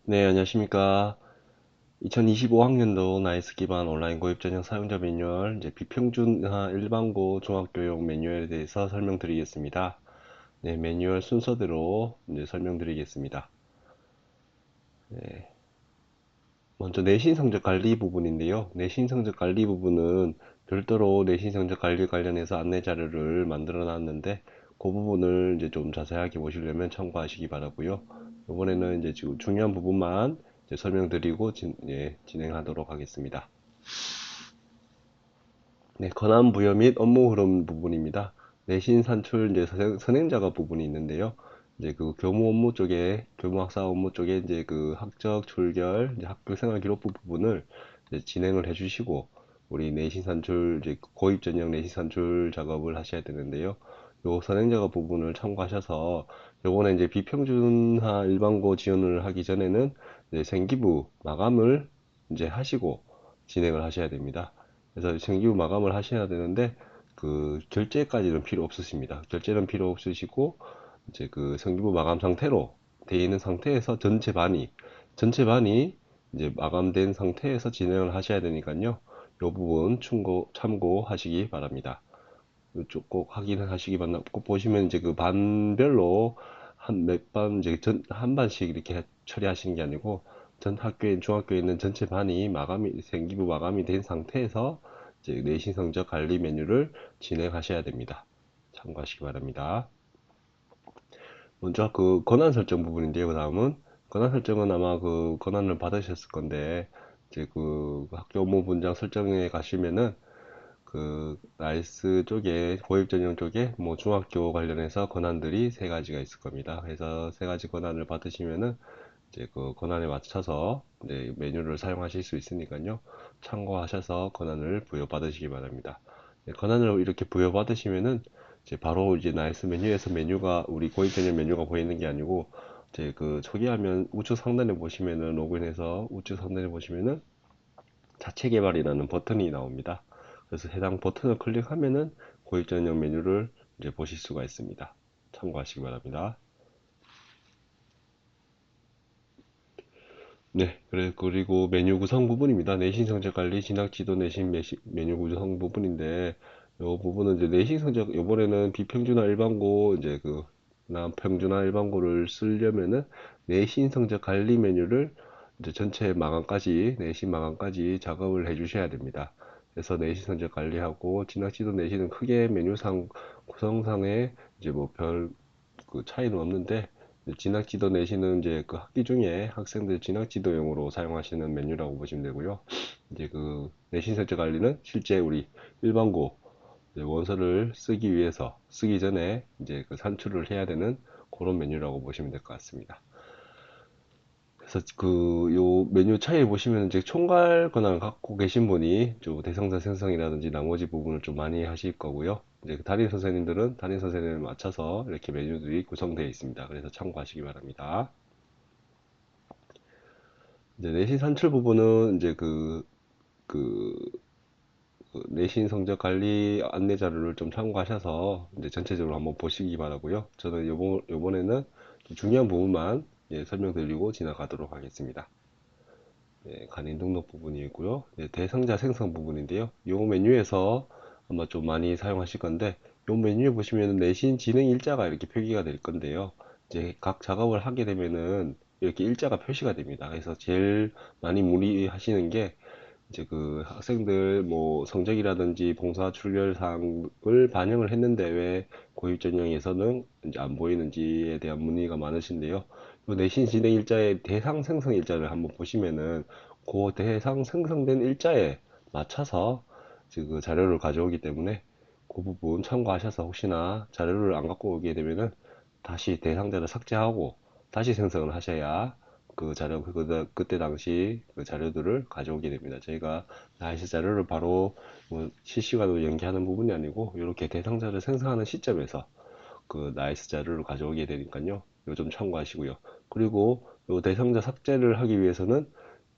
네, 안녕하십니까. 2025학년도 나이스 기반 온라인 고급 전형 사용자 매뉴얼, 이제 비평준화 일반고 중학교용 매뉴얼에 대해서 설명드리겠습니다. 네, 매뉴얼 순서대로 이제 설명드리겠습니다. 네, 먼저 내신 성적 관리 부분인데요. 내신 성적 관리 부분은 별도로 내신 성적 관리 관련해서 안내 자료를 만들어 놨는데, 그 부분을 이제 좀 자세하게 보시려면 참고하시기 바라고요. 이번에는 이제 지금 중요한 부분만 이제 설명드리고 진행하도록 하겠습니다. 네, 권한 부여 및 업무 흐름 부분입니다. 내신 산출 이제 선행 작업 부분이 있는데요. 이제 그 교무 업무 쪽에, 교무 학사 업무 쪽에 이제 그 학적 출결, 이제 학교 생활 기록부 부분을 이제 진행을 해주시고, 우리 내신 산출, 이제 고입 전형 내신 산출 작업을 하셔야 되는데요. 요 선행 작업 부분을 참고하셔서, 요번에 이제 비평준화 일반고 지원을 하기 전에는 이제 생기부 마감을 이제 하시고 진행을 하셔야 됩니다. 그래서 정규 마감을 하셔야 되는데, 그 결제까지는 필요 없으십니다. 결제는 필요 없으시고, 이제 그 정규부 마감 상태로 되어 있는 상태에서 전체 반이 이제 마감된 상태에서 진행을 하셔야 되니까요. 이 부분 참고하시기 바랍니다. 이쪽 꼭 확인을 하시기 바랍니다. 꼭 보시면 이제 그 반별로 한 몇 반, 이제 한 반씩 이렇게 처리하시는 게 아니고, 전 학교에, 중학교에 있는 전체 반이 생기부 마감이 된 상태에서 이제 내신 성적 관리 메뉴를 진행하셔야 됩니다. 참고하시기 바랍니다. 먼저 그 권한 설정 부분인데요. 그 다음은 권한 설정은 아마 그 권한을 받으셨을 건데, 이제 그 학교 업무 분장 설정에 가시면은 그 나이스 쪽에 고액 전형 쪽에 뭐 중학교 관련해서 권한들이 세 가지가 있을 겁니다. 그래서 세 가지 권한을 받으시면은 이제 그 권한에 맞춰서 이제 메뉴를 사용하실 수 있으니까요. 참고하셔서 권한을 부여받으시기 바랍니다. 네, 권한을 이렇게 부여받으시면은 이제 바로 이제 나이스 메뉴에서 메뉴가 우리 고객 전용 메뉴가 보이는 게 아니고, 이제 그 초기화면 우측 상단에 보시면은 로그인해서 우측 상단에 보시면은 자체 개발이라는 버튼이 나옵니다. 그래서 해당 버튼을 클릭하면은 고객 전용 메뉴를 이제 보실 수가 있습니다. 참고하시기 바랍니다. 네, 그리고 메뉴 구성 부분입니다. 내신 성적 관리, 진학 지도 내신 메뉴 구성 부분인데, 요 부분은 이제 내신 성적, 요번에는 비평준화 일반고, 이제 그, 남평준화 일반고를 쓰려면은 내신 성적 관리 메뉴를 이제 전체 마감까지, 내신 마감까지 작업을 해 주셔야 됩니다. 그래서 내신 성적 관리하고, 진학 지도 내신은 크게 메뉴상, 구성상에 이제 뭐 그 차이는 없는데, 진학지도 내시는 이제 그 학기 중에 학생들 진학지도용으로 사용하시는 메뉴라고 보시면 되고요. 이제 그 내신 설정 관리는 실제 우리 일반고 이제 원서를 쓰기 전에 이제 그 산출을 해야 되는 그런 메뉴라고 보시면 될 것 같습니다. 그래서 그 요 메뉴 차이 보시면 이제 총괄 권한을 갖고 계신 분이 좀 대상자 생성이라든지 나머지 부분을 좀 많이 하실 거고요. 이제 그 담임 선생님들은 담임 선생님에 맞춰서 이렇게 메뉴들이 구성되어 있습니다. 그래서 참고하시기 바랍니다. 이제 내신 산출 부분은 이제 그, 그 내신 성적 관리 안내 자료를 좀 참고하셔서 이제 전체적으로 한번 보시기 바라고요. 저는 요번에는 중요한 부분만 설명드리고 지나가도록 하겠습니다. 네, 간인 등록 부분이고요. 네, 대상자 생성 부분인데요. 이 메뉴에서 아마 좀 많이 사용하실 건데, 이 메뉴에 보시면 내신 진행 일자가 이렇게 표기가 될 건데요. 이제 각 작업을 하게 되면은 이렇게 일자가 표시가 됩니다. 그래서 제일 많이 문의하시는 게 이제 그 학생들 뭐 성적이라든지 봉사 출결 사항을 반영을 했는데 왜 고입 전형에서는 이제 안 보이는지에 대한 문의가 많으신데요. 요 내신 진행 일자의 대상 생성 일자를 한번 보시면은 그 대상 생성된 일자에 맞춰서 그 자료를 가져오기 때문에 그 부분 참고하셔서 혹시나 자료를 안 갖고 오게 되면은 다시 대상자를 삭제하고 다시 생성을 하셔야 그 자료, 그때 당시 그 자료들을 가져오게 됩니다. 저희가 나이스 자료를 바로 뭐 실시간으로 연기하는 부분이 아니고, 이렇게 대상자를 생성하는 시점에서 그 나이스 자료를 가져오게 되니까요. 이거 좀 참고하시고요. 그리고 요 대상자 삭제를 하기 위해서는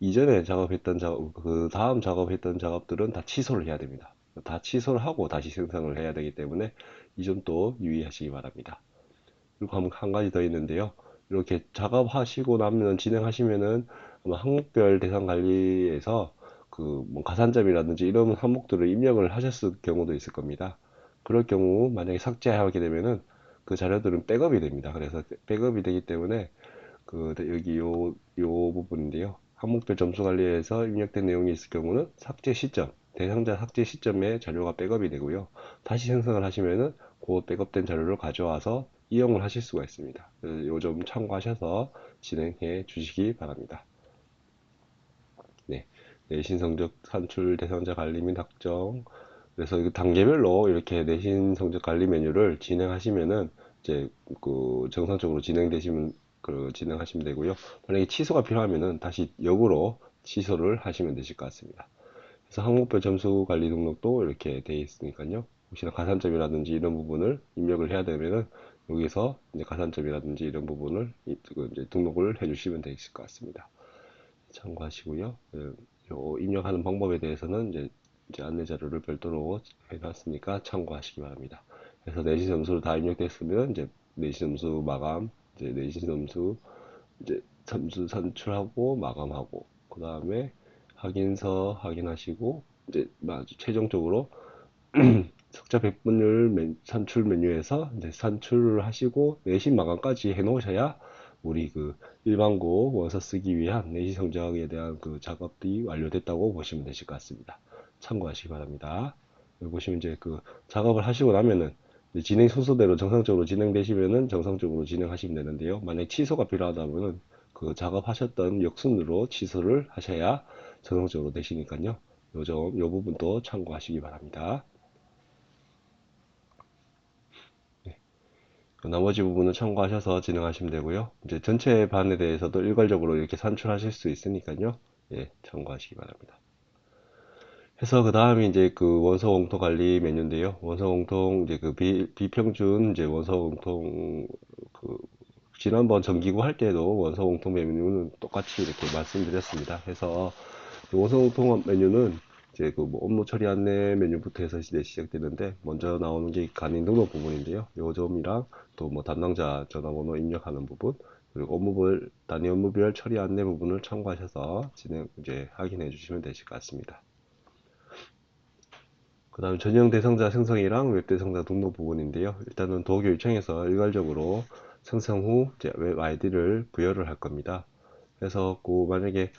이전에 작업했던 그 다음 작업했던 작업들은 다 취소를 해야 됩니다. 다 취소를 하고 다시 생성을 해야 되기 때문에 이 점도 유의하시기 바랍니다. 그리고 한 가지 더 있는데요. 이렇게 작업하시고 나면 진행하시면은 아마 항목별 대상 관리에서 그 뭐 가산점이라든지 이런 항목들을 입력을 하셨을 경우도 있을 겁니다. 그럴 경우 만약에 삭제하게 되면은 그 자료들은 백업이 됩니다. 그래서 백업이 되기 때문에 그 여기 요 부분인데요. 항목별 점수 관리에서 입력된 내용이 있을 경우는 삭제 시점, 대상자 삭제 시점에 자료가 백업이 되고요. 다시 생성을 하시면은 그 백업된 자료를 가져와서 이용을 하실 수가 있습니다. 요 점 참고하셔서 진행해 주시기 바랍니다. 네. 내신 성적 산출 대상자 관리 및 확정. 그래서 그 단계별로 이렇게 내신 성적 관리 메뉴를 진행하시면은 이제 그 정상적으로 진행되시면 그 진행하시면 되고요. 만약에 취소가 필요하면은 다시 역으로 취소를 하시면 되실 것 같습니다. 그래서 항목별 점수 관리 등록도 이렇게 되어 있으니까요. 혹시나 가산점이라든지 이런 부분을 입력을 해야 되면은 여기서 이제 가산점이라든지 이런 부분을 이제 등록을 해주시면 되실 것 같습니다. 참고하시고요. 요 입력하는 방법에 대해서는 이제 안내 자료를 별도로 해놨으니까 참고하시기 바랍니다. 그래서 내신 점수로 다 입력됐으면 이제 내신 점수 마감, 이제 내신 점수 이제 점수 산출하고 마감하고 그 다음에 확인서 확인하시고 이제 최종적으로 석자 백분율 산출 메뉴에서 이제 산출을 하시고 내신 마감까지 해 놓으셔야 우리 그 일반고 원서 쓰기 위한 내신 성적에 대한 그 작업이 완료됐다고 보시면 되실 것 같습니다. 참고하시기 바랍니다. 여기 보시면 이제 그 작업을 하시고 나면은 진행 순서대로 정상적으로 진행되시면은 정상적으로 진행하시면 되는데요. 만약 취소가 필요하다면은 그 작업하셨던 역순으로 취소를 하셔야 정상적으로 되시니까요. 요 부분도 참고하시기 바랍니다. 그 나머지 부분은 참고하셔서 진행하시면 되고요. 이제 전체 반에 대해서도 일괄적으로 이렇게 산출하실 수 있으니까요. 예, 참고하시기 바랍니다. 해서 그 다음이 이제 그 원서 공통 관리 메뉴인데요. 원서 공통 이제 그 비평준 이제 원서 공통 그 지난번 정기구 할 때도 원서 공통 메뉴는 똑같이 이렇게 말씀드렸습니다. 해서 원서 공통 메뉴는 이제 그 뭐 업무 처리 안내 메뉴부터 해서 이제 시작되는데 먼저 나오는 게 간인 등록 부분인데요. 요 점이랑 또 뭐 담당자 전화번호 입력하는 부분 그리고 업무별 단위 업무별 처리 안내 부분을 참고하셔서 진행 이제 확인해 주시면 되실 것 같습니다. 그 다음 전형 대상자 생성이랑 웹 대상자 등록 부분인데요. 일단은 도교 요청에서 일괄적으로 생성 후 이제 웹 아이디를 부여를 할 겁니다. 그래서 그 만약에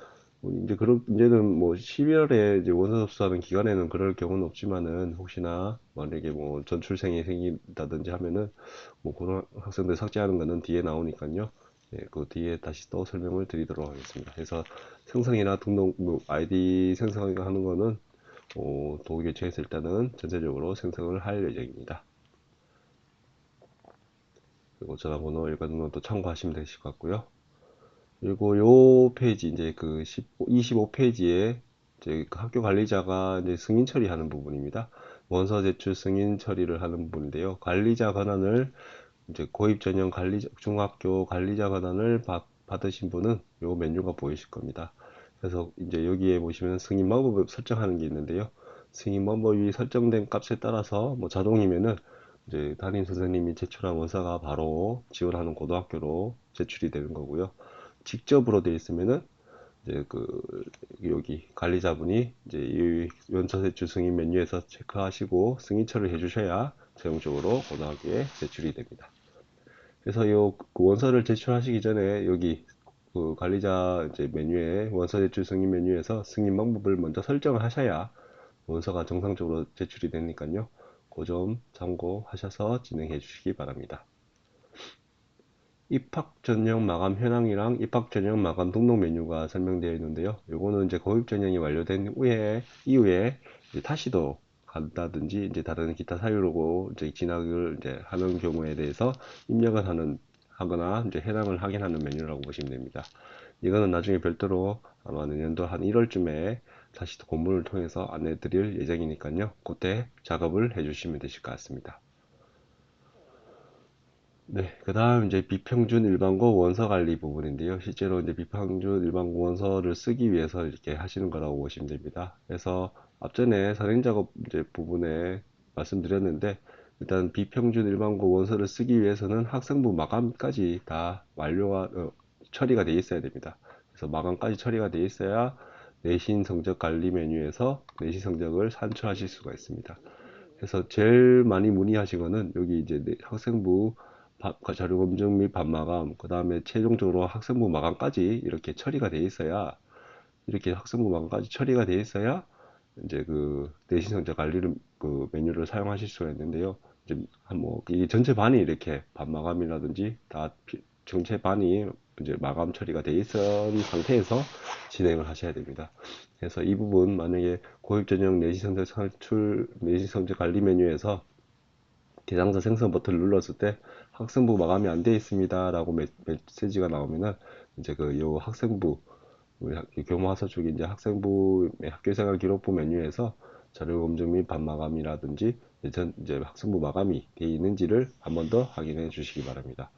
이제 그런 이제는 뭐 12월에 이제 원서 접수하는 기간에는 그럴 경우는 없지만은 혹시나 만약에 뭐 전출생이 생긴다든지 하면은 뭐 그런 학생들 삭제하는 거는 뒤에 나오니까요. 예, 그 뒤에 다시 또 설명을 드리도록 하겠습니다. 그래서 생성이나 등록 뭐 아이디 생성하는 거는 도구교체에서 일단은 전체적으로 생성을 할 예정입니다. 그리고 전화번호 일관 등록도 참고하시면 되실 것 같고요. 그리고 요 페이지 이제 그 25페이지에 이제 그 학교 관리자가 이제 승인 처리하는 부분입니다. 원서 제출 승인 처리를 하는 부분인데요. 관리자 권한을 이제 고입 전형 중학교 관리자 권한을 받으신 분은 요 메뉴가 보이실 겁니다. 그래서 이제 여기에 보시면 승인 방법을 설정하는 게 있는데요. 승인 방법이 설정된 값에 따라서 뭐 자동이면은 이제 담임 선생님이 제출한 원서가 바로 지원하는 고등학교로 제출이 되는 거고요. 직접으로 되어 있으면은 이제 그 여기 관리자분이 이제 이 원서 제출 승인 메뉴에서 체크하시고 승인처를 해주셔야 최종적으로 고등학교에 제출이 됩니다. 그래서 그 원서를 제출하시기 전에 여기 그 관리자 이제 메뉴에 원서 제출 승인 메뉴에서 승인 방법을 먼저 설정을 하셔야 원서가 정상적으로 제출이 되니까요. 그 점 참고하셔서 진행해 주시기 바랍니다. 입학 전형 마감 현황이랑 입학 전형 마감 등록 메뉴가 설명되어 있는데요. 요거는 이제 고입 전형이 완료된 이후에 이제 다시도 간다든지 이제 다른 기타 사유로 이제 진학을 이제 하는 경우에 대해서 입력을 하거나 이제 해당을 확인하는 메뉴라고 보시면 됩니다. 이거는 나중에 별도로 아마 내년도 한 1월쯤에 다시 또 공문을 통해서 안내 드릴 예정이니까요. 그때 작업을 해주시면 되실 것 같습니다. 네, 그 다음 이제 비평준 일반고 원서 관리 부분인데요. 실제로 이제 비평준 일반고 원서를 쓰기 위해서 이렇게 하시는 거라고 보시면 됩니다. 그래서 앞전에 선행 작업 이제 부분에 말씀드렸는데 일단 비평준 일반고 원서를 쓰기 위해서는 학생부 마감까지 다 처리가 돼 있어야 됩니다. 그래서 마감까지 처리가 돼 있어야 내신 성적 관리 메뉴에서 내신 성적을 산출하실 수가 있습니다. 그래서 제일 많이 문의하시거는 여기 이제 학생부 자료 검증 및 반마감, 그 다음에 최종적으로 학생부 마감까지 이렇게 처리가 돼 있어야, 이렇게 학생부 마감까지 처리가 돼 있어야 이제 그 내신 성적 관리를 그 메뉴를 사용하실 수가 있는데요. 이제 뭐 이게 전체 반이 이렇게 반마감이라든지 다 전체 반이 이제 마감 처리가 돼 있는 상태에서 진행을 하셔야 됩니다. 그래서 이 부분 만약에 고입 전형 내신 성적 산출 내신 성적 관리 메뉴에서 대상자 생성 버튼을 눌렀을 때 학생부 마감이 안 돼 있습니다라고 메시지가 나오면은 이제 그 요 학생부 우리 교무화서 쪽에 이제 학생부의 학교생활 기록부 메뉴에서 자료 검증 및 반마감이라든지 이제 학생부 마감이 되어 있는지를 한 번 더 확인해 주시기 바랍니다.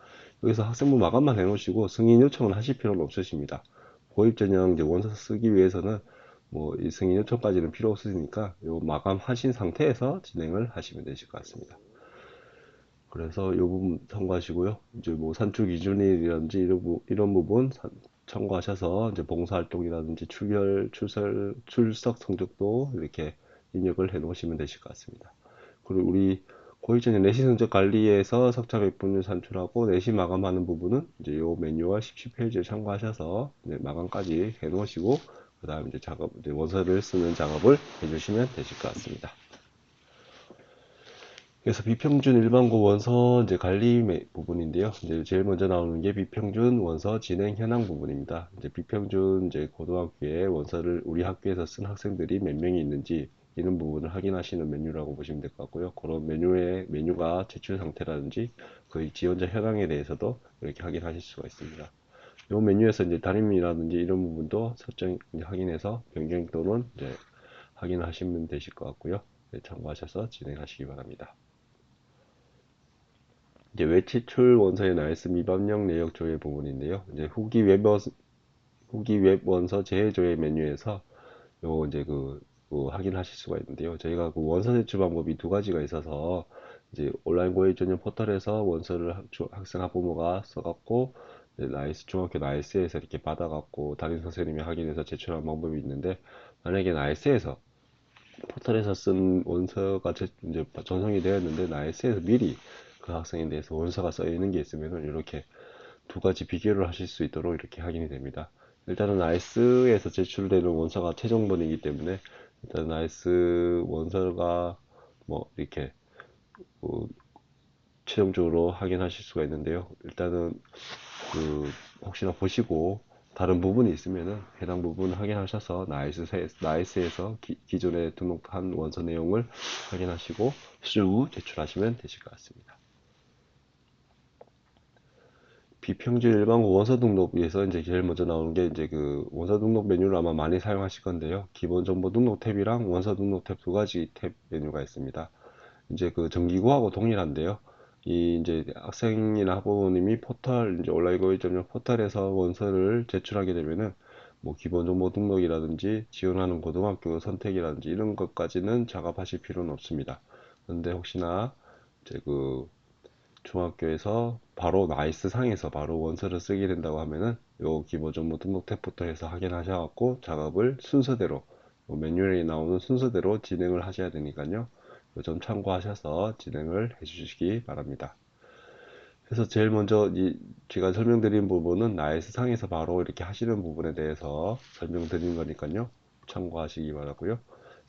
여기서 학생부 마감만 해 놓으시고 승인 요청을 하실 필요는 없으십니다. 고입 전형 이제 원서 쓰기 위해서는 뭐 이 승인 요청까지는 필요 없으니까 요 마감하신 상태에서 진행을 하시면 되실 것 같습니다. 그래서 이 부분 참고하시고요. 이제 뭐 산출 기준이라든지 이런 부분 참고하셔서 이제 봉사활동이라든지 출석 성적도 이렇게 입력을 해 놓으시면 되실 것 같습니다. 그리고 우리 고일전형 내신 성적 관리에서 석차 백분율 산출하고 내신 마감하는 부분은 이제 요 매뉴얼 17페이지를 참고하셔서 마감까지 해 놓으시고 그 다음 이제 이제 원서를 쓰는 작업을 해주시면 되실 것 같습니다. 그래서 비평준 일반고 원서 이제 관리 부분인데요. 이제 제일 먼저 나오는 게 비평준 원서 진행 현황 부분입니다. 이제 비평준 이제 고등학교에 원서를 우리 학교에서 쓴 학생들이 몇 명이 있는지 이런 부분을 확인하시는 메뉴라고 보시면 될 것 같고요. 그런 메뉴가 제출 상태라든지 그 지원자 현황에 대해서도 이렇게 확인하실 수가 있습니다. 이 메뉴에서 이제 담임이라든지 이런 부분도 설정 확인해서 변경 또는 이제 확인하시면 되실 것 같고요. 네, 참고하셔서 진행하시기 바랍니다. 이제 외치출 원서의 나이스 미반영 내역 조회 부분인데요. 이제 후기 웹 원서 재해 조회 메뉴에서 요 이제 확인하실 수가 있는데요. 저희가 그 원서 제출 방법이 두 가지가 있어서 이제 온라인 고액 전용 포털에서 원서를 학생 학부모가 써갖고 나이스 중학교 나이스에서 이렇게 받아갖고 담임 선생님이 확인해서 제출하는 방법이 있는데, 만약에 나이스에서 포털에서 쓴 원서가 이제 전송이 되었는데 나이스에서 미리 그 학생에 대해서 원서가 써 있는 게 있으면 이렇게 두 가지 비교를 하실 수 있도록 이렇게 확인이 됩니다. 일단은 나이스에서 제출되는 원서가 최종본이기 때문에 일단 나이스 원서가 뭐 이렇게 뭐 최종적으로 확인하실 수가 있는데요. 일단은 혹시나 보시고 다른 부분이 있으면은 해당 부분 확인하셔서 나이스에서 기존에 등록한 원서 내용을 확인하시고 쭉 제출하시면 되실 것 같습니다. 비평준 일반고 원서 등록에서 이제 제일 먼저 나오는 게 이제 그 원서 등록 메뉴를 아마 많이 사용하실 건데요. 기본 정보 등록 탭이랑 원서 등록 탭 두 가지 탭 메뉴가 있습니다. 이제 그 정기고하고 동일한데요. 이 이제 학생이나 학부모님이 이제 온라인 고일 전용 포털에서 원서를 제출하게 되면은 뭐 기본 정보 등록이라든지 지원하는 고등학교 선택이라든지 이런 것까지는 작업하실 필요는 없습니다. 그런데 혹시나 이제 중학교에서 바로 나이스 상에서 바로 원서를 쓰게 된다고 하면은 요 기본 정보 등록 탭부터 해서 확인하셔갖고 작업을 순서대로 매뉴얼에 나오는 순서대로 진행을 하셔야 되니까요. 그 점 참고하셔서 진행을 해주시기 바랍니다. 그래서 제일 먼저 제가 설명드린 부분은 나이스 상에서 바로 이렇게 하시는 부분에 대해서 설명드린 거니까요. 참고하시기 바라고요.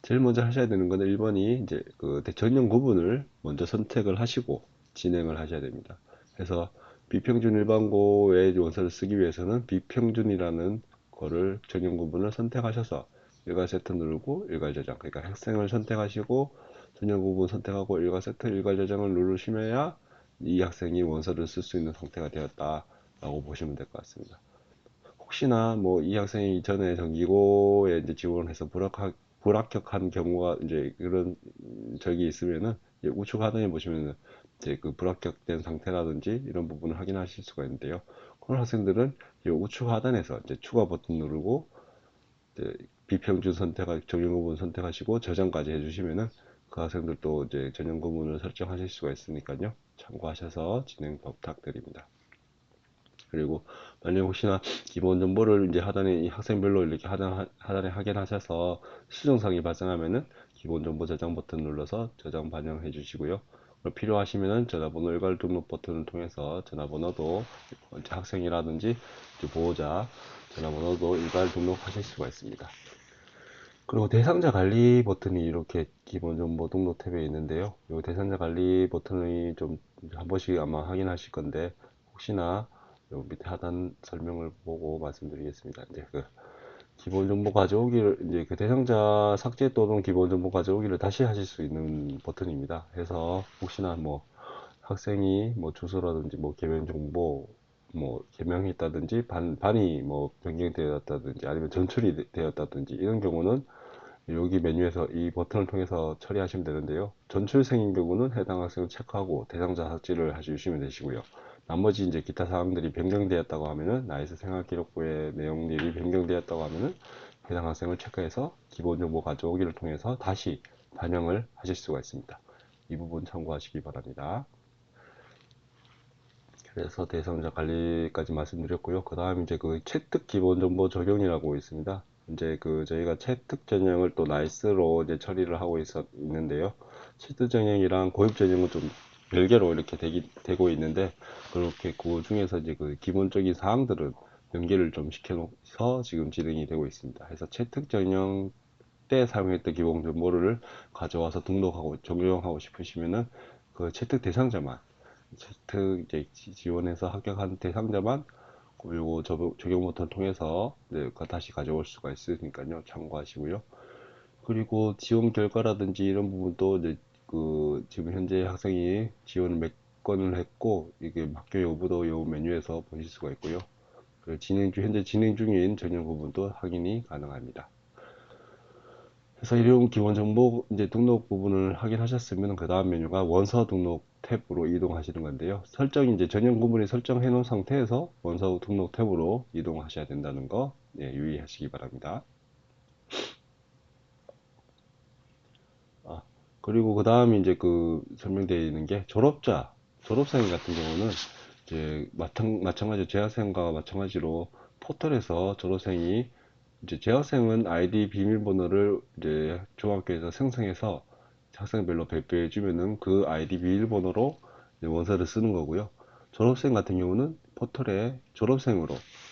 제일 먼저 하셔야 되는 거는 1번이 이제 그 대전형 구분을 먼저 선택을 하시고 진행을 하셔야 됩니다. 그래서 비평준 일반고의 원서를 쓰기 위해서는 비평준이라는 거를 전형 구분을 선택하셔서 일괄 세트 누르고 일괄 저장, 그러니까 학생을 선택하시고 전형 구분 선택하고 일괄 세트 일괄 저장을 누르시면야 이 학생이 원서를 쓸 수 있는 상태가 되었다라고 보시면 될 것 같습니다. 혹시나 뭐 이 학생이 이전에 정기고에 이제 지원을 해서 불합격한 경우가 이제 그런 적이 있으면은 우측 하단에 보시면은 이제 그 불합격된 상태라든지 이런 부분을 확인하실 수가 있는데요. 그런 학생들은 이 우측 하단에서 이제 추가 버튼 누르고 이제 비평준 정형 부분 선택하시고 저장까지 해주시면은 그 학생들도 이제 전형 구문을 설정하실 수가 있으니까요. 참고하셔서 진행 부탁드립니다. 그리고 만약 혹시나 기본 정보를 이제 하단에 이 학생별로 이렇게 하단에 확인하셔서 수정사항이 발생하면은 기본 정보 저장 버튼 눌러서 저장 반영해 주시고요. 필요하시면은 전화번호 일괄 등록 버튼을 통해서 전화번호도 학생이라든지 보호자 전화번호도 일괄 등록하실 수가 있습니다. 그리고 대상자 관리 버튼이 이렇게 기본 정보 등록 탭에 있는데요. 이 대상자 관리 버튼이 좀 한 번씩 아마 확인하실 건데 혹시나 요 밑에 하단 설명을 보고 말씀드리겠습니다. 이제 그 기본 정보 가져오기를 이제 그 대상자 삭제 또는 기본 정보 가져오기를 다시 하실 수 있는 버튼입니다. 해서 혹시나 뭐 학생이 뭐 주소라든지 뭐 개명 정보 뭐 개명했다든지 반이 뭐 변경되었다든지 아니면 전출이 되었다든지 이런 경우는 여기 메뉴에서 이 버튼을 통해서 처리하시면 되는데요. 전출생인 경우는 해당 학생을 체크하고 대상자 삭제를 해주시면 되시고요. 나머지 이제 기타 사항들이 변경되었다고 하면은 나이스 생활기록부의 내용들이 변경되었다고 하면은 해당 학생을 체크해서 기본 정보 가져오기를 통해서 다시 반영을 하실 수가 있습니다. 이 부분 참고하시기 바랍니다. 그래서 대상자 관리까지 말씀드렸고요. 그 다음 이제 그 채택 기본 정보 적용이라고 있습니다. 이제 그 저희가 채택 전형을 또 나이스로 이제 처리를 하고 있는데요. 채택 전형이랑 고급 전형은 좀 별개로 이렇게 되고 있는데 그렇게 그 중에서 이제 그 기본적인 사항들은 연계를 좀 시켜서 지금 진행이 되고 있습니다. 그래서 채택 전형 때 사용했던 기본 정보를 가져와서 등록하고 적용하고 싶으시면은 그 채택 대상자만 채택 이제 지원해서 합격한 대상자만 그리고 적용 버튼 통해서 네, 다시 가져올 수가 있으니까요. 참고하시고요. 그리고 지원 결과라든지 이런 부분도 이제 그 지금 현재 학생이 지원을 몇 건을 했고 이게 학교 여부도 요 메뉴에서 보실 수가 있고요. 현재 진행 중인 전형 부분도 확인이 가능합니다. 그래서 일용 기본 정보 이제 등록 부분을 확인하셨으면 그 다음 메뉴가 원서 등록 탭으로 이동하시는 건데요. 설정이 이제 전용 구분이 설정해 놓은 상태에서 원서 등록 탭으로 이동하셔야 된다는 거 예, 유의하시기 바랍니다. 아, 그리고 그 다음에 이제 그 설명되어 있는 게 졸업생 같은 경우는 이제 마찬가지로 재학생과 마찬가지로 포털에서 졸업생이 이제 재학생은 아이디 비밀번호를 이제 중학교에서 생성해서 학생별로 배포해 주면은 그 아이디 비밀번호로 원서를 쓰는 거고요. 졸업생 같은 경우는 포털에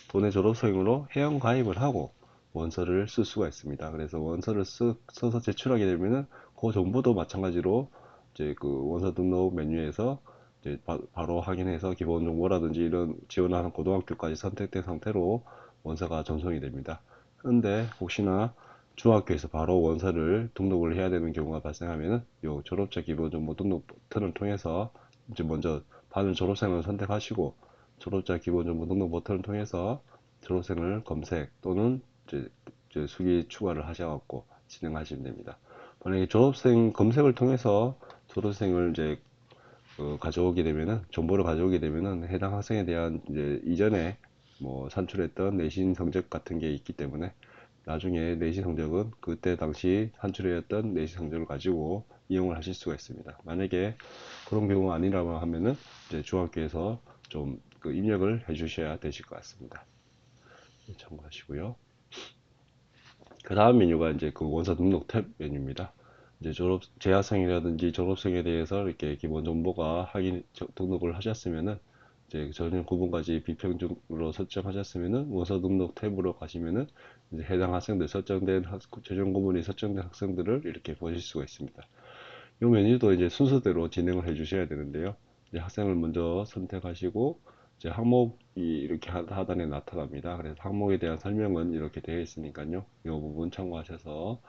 도내 졸업생으로 회원 가입을 하고 원서를 쓸 수가 있습니다. 그래서 원서를 써서 제출하게 되면은 그 정보도 마찬가지로 이제 그 원서 등록 메뉴에서 이제 바로 확인해서 기본 정보라든지 이런 지원하는 고등학교까지 선택된 상태로 원서가 전송이 됩니다. 그런데 혹시나 중학교에서 바로 원서를 등록을 해야 되는 경우가 발생하면은 요 졸업자 기본정보 등록 버튼을 통해서 이제 먼저 받은 졸업생을 선택하시고 졸업자 기본정보 등록 버튼을 통해서 졸업생을 검색 또는 이제 수기 추가를 하셔갖고 진행하시면 됩니다. 만약에 졸업생 검색을 통해서 졸업생을 이제 가져오게 되면은 정보를 가져오게 되면은 해당 학생에 대한 이제 이전에 뭐 산출했던 내신 성적 같은 게 있기 때문에 나중에 내신 성적은 그때 당시 산출했던 내신 성적을 가지고 이용을 하실 수가 있습니다. 만약에 그런 경우가 아니라고 하면은 이제 중학교에서 좀 그 입력을 해 주셔야 되실 것 같습니다. 참고하시고요. 그 다음 메뉴가 이제 그 원서 등록 탭 메뉴입니다. 이제 재학생이라든지 졸업생에 대해서 이렇게 기본 정보가 등록을 하셨으면은, 이제 전형 구분까지 비평준으로 설정하셨으면은, 원서 등록 탭으로 가시면은, 이제 해당 학생들 전형 구분이 설정된 학생들을 이렇게 보실 수가 있습니다. 이 메뉴도 이제 순서대로 진행을 해 주셔야 되는데요. 이제 학생을 먼저 선택하시고, 이제 항목이 이렇게 하단에 나타납니다. 그래서 항목에 대한 설명은 이렇게 되어 있으니까요. 이 부분 참고하셔서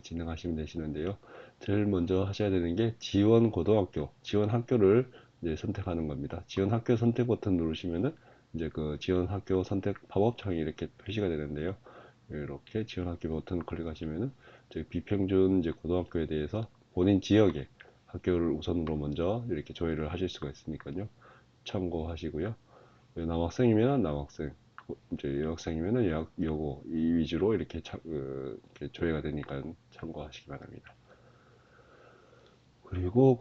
진행하시면 되시는데요. 제일 먼저 하셔야 되는 게 지원 학교를 이제 선택하는 겁니다. 지원 학교 선택 버튼 누르시면은 이제 그 지원 학교 선택 팝업창이 이렇게 표시가 되는데요. 이렇게 지원 학교 버튼 클릭하시면은 비평준 이제 고등학교에 대해서 본인 지역의 학교를 우선으로 먼저 이렇게 조회를 하실 수가 있으니까요. 참고하시고요. 남학생이면 남학생, 이제 여학생이면 여고 이 위주로 이렇게 조회가 되니까 참고하시기 바랍니다. 그리고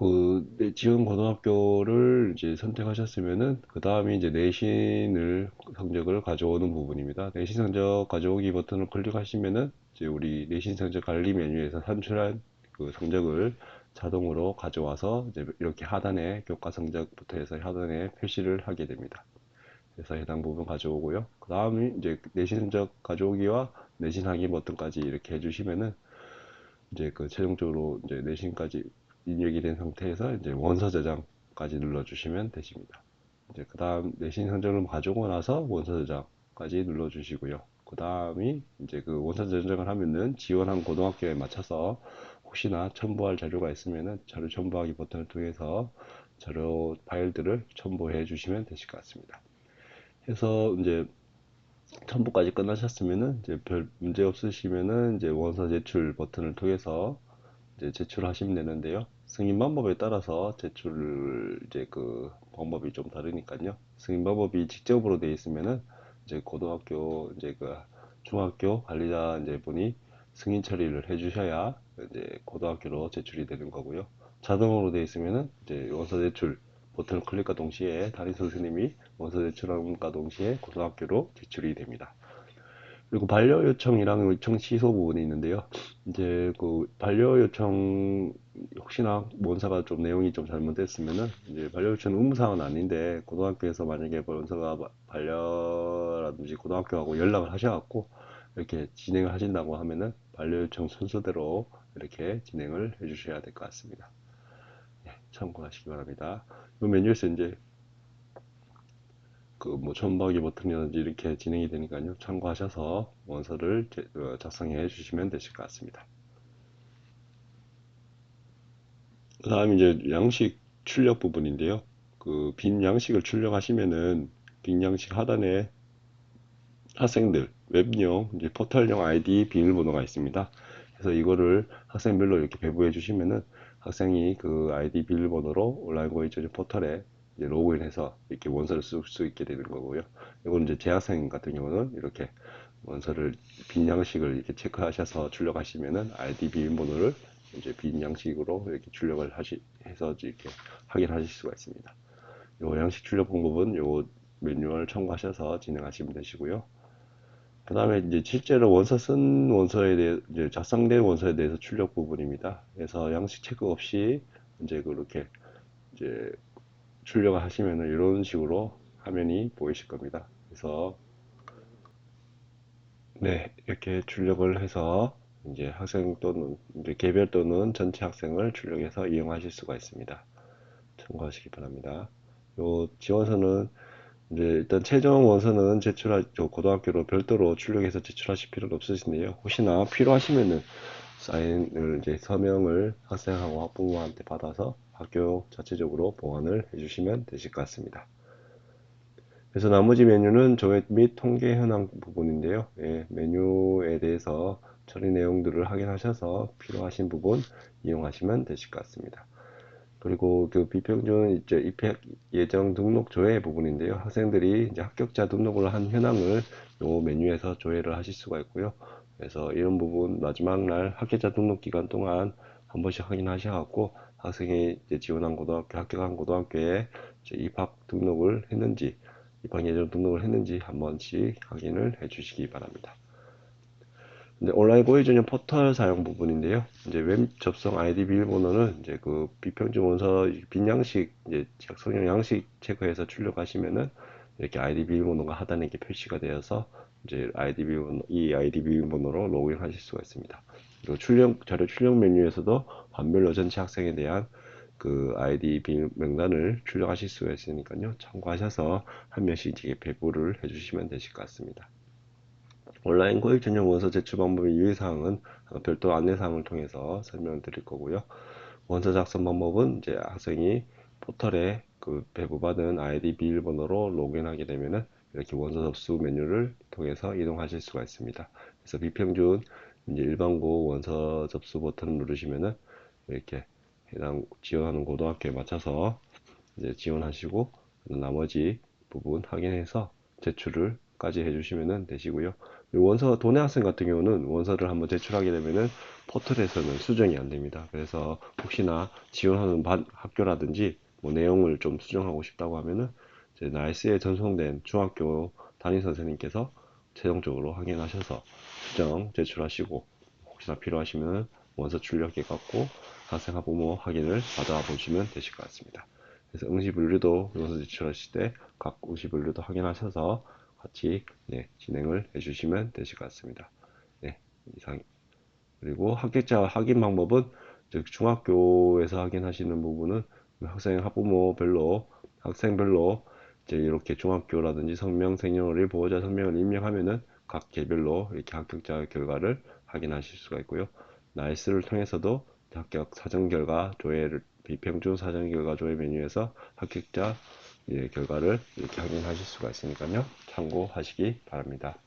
지원 고등학교를 이제 선택하셨으면은 그 다음이 이제 내신을 성적을 가져오는 부분입니다. 내신 성적 가져오기 버튼을 클릭하시면은 이제 우리 내신 성적 관리 메뉴에서 산출한 그 성적을 자동으로 가져와서 이제 이렇게 하단에 교과 성적부터 해서 하단에 표시를 하게 됩니다. 그래서 해당 부분 가져오고요. 그 다음이 이제 내신 성적 가져오기와 내신 확인 버튼까지 이렇게 해주시면은 이제 최종적으로 이제 내신까지 입력이 된 상태에서 이제 원서 저장까지 눌러주시면 되십니다. 이제 그 다음 내신 성적을 가져오고 나서 원서 저장까지 눌러주시고요. 그 다음이 이제 원서 저장을 하면은 지원한 고등학교에 맞춰서 혹시나 첨부할 자료가 있으면은 자료 첨부하기 버튼을 통해서 자료 파일들을 첨부해 주시면 되실 것 같습니다. 해서 이제 첨부까지 끝나셨으면은 이제 별 문제 없으시면은 이제 원서 제출 버튼을 통해서 이제 제출하시면 되는데요. 승인 방법에 따라서 제출 이제 방법이 좀 다르니까요. 승인 방법이 직접으로 되어 있으면은 이제 고등학교 이제 중학교 관리자 이제 분이 승인 처리를 해주셔야 이제 고등학교로 제출이 되는 거고요. 자동으로 되어 있으면은 이제 원서 제출 버튼을 클릭과 동시에 담임 선생님이 원서 제출함과 동시에 고등학교로 제출이 됩니다. 그리고 반려 요청이랑 요청 취소 부분이 있는데요. 이제 반려 요청 혹시나 원서가 좀 내용이 좀 잘못됐으면은 이제 반려 요청은 의무사항은 아닌데 고등학교에서 만약에 원서가 반려라든지 고등학교하고 연락을 하셔갖고 이렇게 진행을 하신다고 하면은 반려 요청 순서대로 이렇게 진행을 해주셔야 될 것 같습니다. 네, 참고하시기 바랍니다. 이 메뉴에서 이제 첨부하기 버튼이라든지 이렇게 진행이 되니까요. 참고하셔서 원서를 작성해 주시면 되실 것 같습니다. 그 다음 이제 양식 출력 부분인데요. 빈 양식을 출력하시면은 빈 양식 하단에 학생들 웹용 이제 포털용 아이디 비밀번호가 있습니다. 그래서 이거를 학생별로 이렇게 배부해 주시면은 학생이 그 아이디 비밀번호로 온라인 고이즈 포털에 이제 로그인해서 이렇게 원서를 쓸 수 있게 되는 거고요. 이건 이제 재학생 같은 경우는 이렇게 원서를 빈 양식을 이렇게 체크하셔서 출력하시면은 아이디 비밀번호를 이제 빈 양식으로 이렇게 출력을 해서 이렇게 확인하실 수가 있습니다. 요 양식 출력 방법은 요 매뉴얼 참고하셔서 진행하시면 되시고요. 그 다음에 이제 실제로 원서 쓴 원서에 대해 이제 작성된 원서에 대해서 출력 부분입니다. 그래서 양식 체크 없이 이제 그렇게 이제 출력을 하시면은 이런 식으로 화면이 보이실 겁니다. 그래서 네, 이렇게 출력을 해서 이제 학생 또는 이제 개별 또는 전체 학생을 출력해서 이용하실 수가 있습니다. 참고하시기 바랍니다. 요 지원서는 이제 일단 최종 원서는 고등학교로 별도로 출력해서 제출하실 필요는 없으신데요. 혹시나 필요하시면은 사인을 이제 서명을 학생하고 학부모한테 받아서 학교 자체적으로 보완을 해주시면 되실 것 같습니다. 그래서 나머지 메뉴는 조회 및 통계 현황 부분인데요. 예, 메뉴에 대해서 처리 내용들을 확인하셔서 필요하신 부분 이용하시면 되실 것 같습니다. 그리고 비평준 이제 입학 예정 등록 조회 부분인데요. 학생들이 이제 합격자 등록을 한 현황을 요 메뉴에서 조회를 하실 수가 있고요. 그래서 이런 부분 마지막 날 합격자 등록 기간 동안 한 번씩 확인하셔갖고 학생이 이제 지원한 고등학교, 합격한 고등학교에 이제 입학 등록을 했는지, 입학 예정 등록을 했는지 한 번씩 확인을 해 주시기 바랍니다. 이제 온라인 고의 전형 포털 사용 부분인데요. 이제 웹 접속 아이디 비밀번호는 이제 비평준 원서 빈 양식 이제 작성용 양식 체크해서 출력하시면은 이렇게 아이디 비밀번호가 하단에 이렇게 표시가 되어서 이제 이 아이디 비밀번호로 로그인하실 수가 있습니다. 그리고 자료 출력 메뉴에서도 반별로 전체 학생에 대한 아이디 비밀 명단을 출력하실 수가 있으니까요. 참고하셔서 한 명씩 이제 배부를 해주시면 되실 것 같습니다. 온라인 고액 전용 원서 제출 방법의 유의사항은 별도 안내사항을 통해서 설명을 드릴 거고요. 원서 작성 방법은 이제 학생이 포털에 배부받은 아이디 비밀번호로 로그인하게 되면은 이렇게 원서 접수 메뉴를 통해서 이동하실 수가 있습니다. 그래서 비평준 이제 일반고 원서 접수 버튼을 누르시면은 이렇게 해당 지원하는 고등학교에 맞춰서 이제 지원하시고 나머지 부분 확인해서 제출을까지 해주시면 되시고요. 원서, 도내 학생 같은 경우는 원서를 한번 제출하게 되면은 포털에서는 수정이 안 됩니다. 그래서 혹시나 지원하는 학교라든지 뭐 내용을 좀 수정하고 싶다고 하면은 이제 날스에 전송된 중학교 담임 선생님께서 최종적으로 확인하셔서 수정 제출하시고, 혹시나 필요하시면 원서 출력해 갖고 학생 학부모 확인을 받아 보시면 되실 것 같습니다. 그래서 응시 분류도 원서 제출하실 때 각 응시 분류도 확인하셔서 같이, 네, 진행을 해주시면 되실 것 같습니다. 네, 이상. 그리고 합격자 확인 방법은, 즉 중학교에서 확인하시는 부분은 학생 학부모별로, 학생별로 이제 이렇게 중학교라든지 성명, 생년월일, 보호자 성명을 입력하면은 각 개별로 이렇게 합격자 결과를 확인하실 수가 있고요. 나이스를 통해서도 합격 사전 결과 조회를, 비평준 사전 결과 조회 메뉴에서 합격자, 예, 결과를 이렇게 확인하실 수가 있으니까요. 참고하시기 바랍니다.